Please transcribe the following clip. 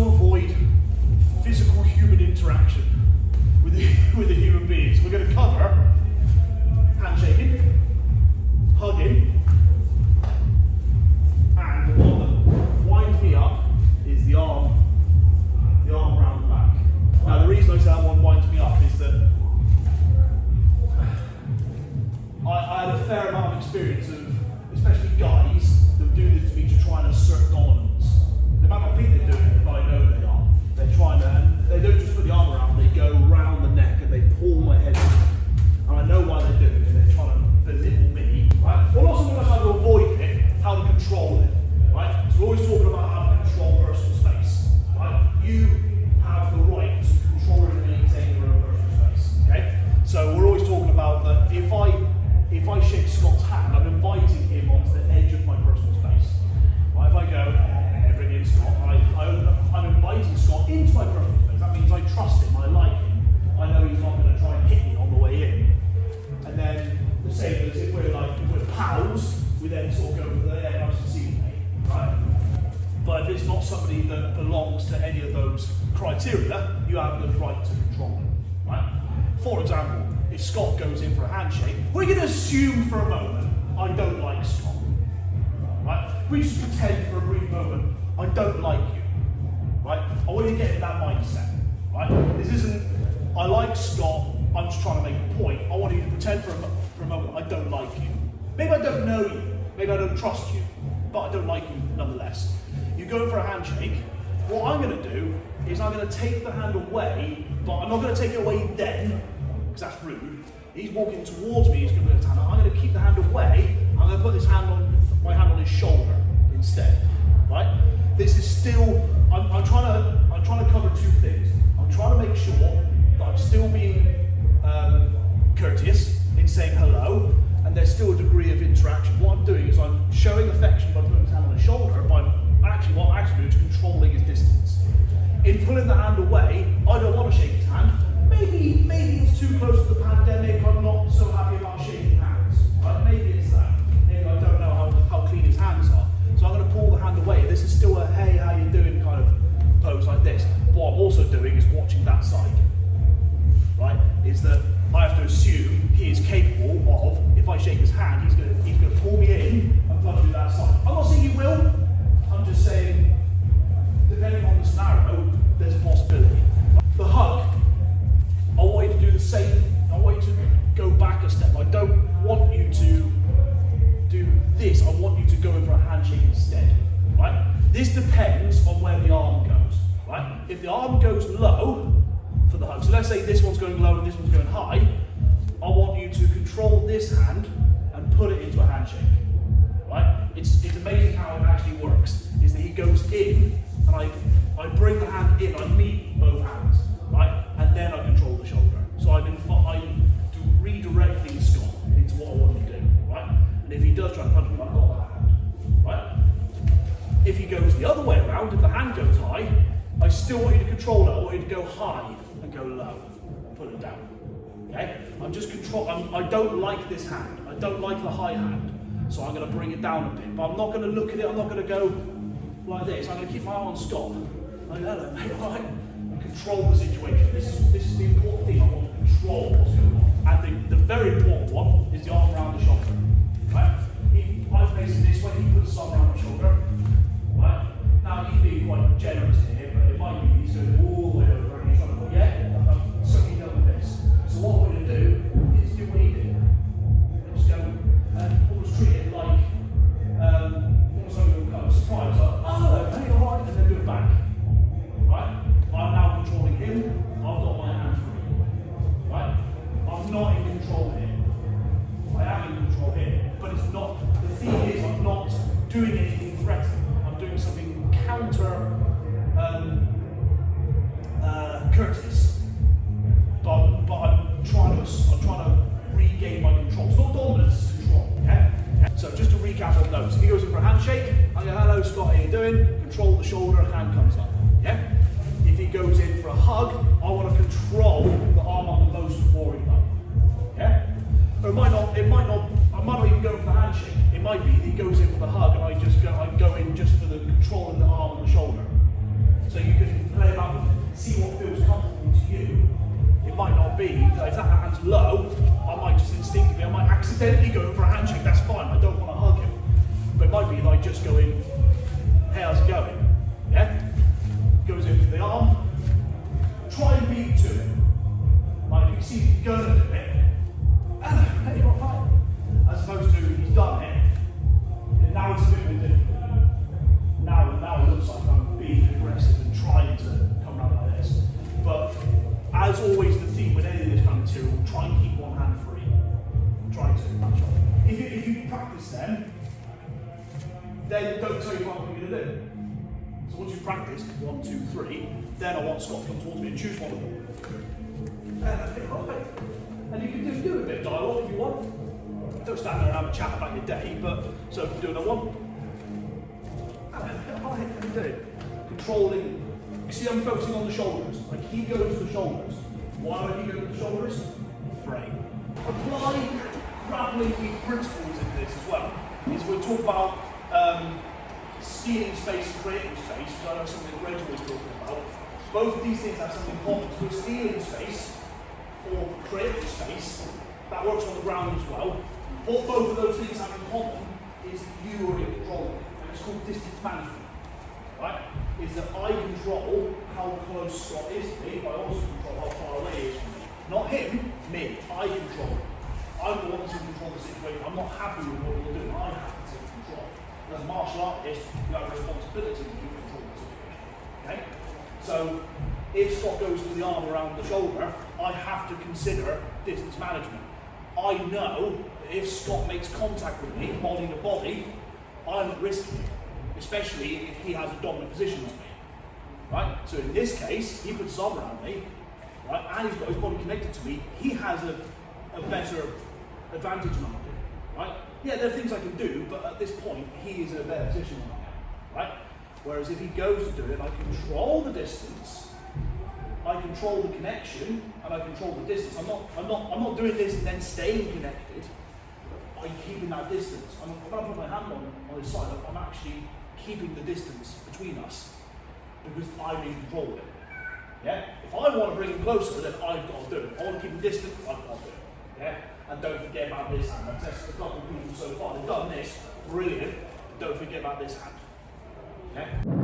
avoid physical human interaction with a human being. So we're going to cover handshaking, hugging, and the one that winds me up is the arm around the back. Now the reason I say that one winds me up is that I had a fair amount of experience of, especially guys, that do this to me to try and assert dominance. They might not think they're doing it, but I know they are. They're trying to, and they don't just put the arm around, they go around the neck and they pull my head in. And I know why they're doing it, they're trying to belittle me, right? Well, not so much how to avoid it, how to control it, right? So we're always talking about how to control personal space, right? You have the right to control and maintain your own personal space, okay? So we're always talking about that if I shake Scott's hand, I'm inviting him onto the edge of my personal space. Right? If I go, bring in Scott, I'm inviting Scott into my personal space. That means I trust him, I like him. I know he's not going to try and hit me on the way in. And then the same as if we're pals, we then sort of go over there, nice to see me, right? But if it's not somebody that belongs to any of those criteria, you have the right to control them, right? For example, if Scott goes in for a handshake, we're going to assume for a moment I don't like Scott, right? We just pretend for a brief moment I don't like you, right? I want you to get in that mindset, right? This isn't I like Scott, I'm just trying to make a point. I want you to pretend for a moment I don't like you. Maybe I don't know you, maybe I don't trust you, but I don't like you nonetheless. You go for a handshake, what I'm going to do is I'm going to take the hand away, but I'm not going to take it away then, because that's rude. He's walking towards me, he's going to put his hand on. I'm going to keep the hand away, I'm going to put my hand on his shoulder instead, right? This is still, I'm trying to cover two things. I'm trying to make sure that I'm still being courteous in saying hello, and there's still a degree of interaction. What I'm doing is I'm showing affection by putting his hand on his shoulder, but what I'm actually doing is controlling his distance. In pulling the hand away, I don't want to shake his hand. Maybe it's too close to the pandemic, I'm not so happy about shaking hands. Right? Maybe it's that. Maybe I don't know how clean his hands are. So I'm going to pull the hand away. This is still a hey, how you doing kind of pose like this. What I'm also doing is watching that side. Right? Is that I have to assume he is capable of, if I shake his hand, he's going to pull me in and punch me that side. I'm not saying he will, I'm just saying, depending on the scenario, there's a possibility. The hug, I want you to do the same. I want you to go back a step. I don't want you to do this. I want you to go in for a handshake instead. Right? This depends on where the arm goes. Right? If the arm goes low for the hug, so let's say this one's going low and this one's going high, I want you to control this hand and put it into a handshake. Right? It's amazing how it actually works. Is that he goes in and I bring the hand in. I meet both hands. Right? And then I control the shoulder. So I'm redirecting Scott into what I want him to do, right? And if he does try to punch me, I've got that hand, right? If he goes the other way around, if the hand goes high, I still want you to control it. I want you to go high and go low and put it down, okay? I don't like this hand. I don't like the high hand. So I'm going to bring it down a bit, but I'm not going to look at it. I'm not going to go like this. I'm going to keep my eye on Scott. Like, hello, mate, all right? Control the situation. This is the important thing. I want to control what's going on. And the very important one is the arm around the shoulder. Right? I'm facing this way, he puts his arm around my shoulder. Right? Now he's being quite generous here, but it might be he's going all the way over and he's trying to go, yeah, I'm certainly done with this. So what we're going to do is do what he did. And just go and almost treat it like almost like a kind of surprise. Like, oh, hey, all right, and then do it back. Right? I'm now controlling him, I've got my hand free. Right? I'm not in control here. I am in control here. But it's not, the thing is, I'm not doing anything threatening. I'm doing something counter courteous. But I'm trying to regain my control. It's not dominance, it's control. Yeah? So just to recap on those. If he goes in for a handshake, I go, hello Scott, how you doing? Control the shoulder, hand comes up. Yeah? If he goes in for a hug, I want to control the arm on the most before he hug. Yeah? Or I might not even go for the handshake. It might be he goes in for the hug and I go in just for the controlling the arm and the shoulder. So you can be that if that hand's low, I might just instinctively, I might accidentally go in for a handshake. That's fine. I don't want to hug him. But it might be that I just go in, hey, how's it going? Yeah? Goes in for the arm. Try and beat to it. Like if you see he's going to do it, hey, what right? As opposed to he's done it, and now it's a bit different. Now it looks like I'm being aggressive and trying to come around like this. But as always, the theme with any of this kind of material, try and keep one hand free. Try to. If you practice then don't tell you what I'm going to do. So once you've practiced 1, 2, 3, then I want Scott to come towards me and choose one of them. And you can do a bit of dialogue if you want. Don't stand there and have a chat about your day, but so do another one. How can you do it? Controlling. You see, I'm focusing on the shoulders. Like he goes to the shoulders. Why would he go to the shoulders? Frame. Apply grappling principles in this as well. Is we'll talk about stealing space and creating space, which I know something that Greg's always talking about. Both of these things have something in common. So stealing space or creating space, that works on the ground as well. What both of those things have in common is you are in control. And it's called distance management. Right? Is that I control how close Scott is to me, but I also control how far away he is from me. Not him, me. I control it. I'm the one who control the situation. I'm not happy with what you're doing. I have to take control. As a martial artist, you have a responsibility to control the situation. Okay? So, if Scott goes to the arm around the shoulder, I have to consider distance management. I know that if Scott makes contact with me, body to body, I'm at risk here, especially if he has a dominant position to me. Right? So in this case, he puts his arm around me, right, and he's got his body connected to me, he has a better advantage than I do. Right? Yeah, there are things I can do, but at this point, he is in a better position than I am. Right? Whereas if he goes to do it, I control the distance, I control the connection, and I control the distance. I'm not doing this and then staying connected. I'm keeping that distance. When I put my hand on his side, I'm actually keeping the distance between us because I'm in control of it. Yeah? If I want to bring him closer, then I've got to do it. If I want to keep him distant, I've got to do it. Yeah? And don't forget about this hand. I've tested a couple of people so far. They've done this, brilliant. Don't forget about this hand. Okay?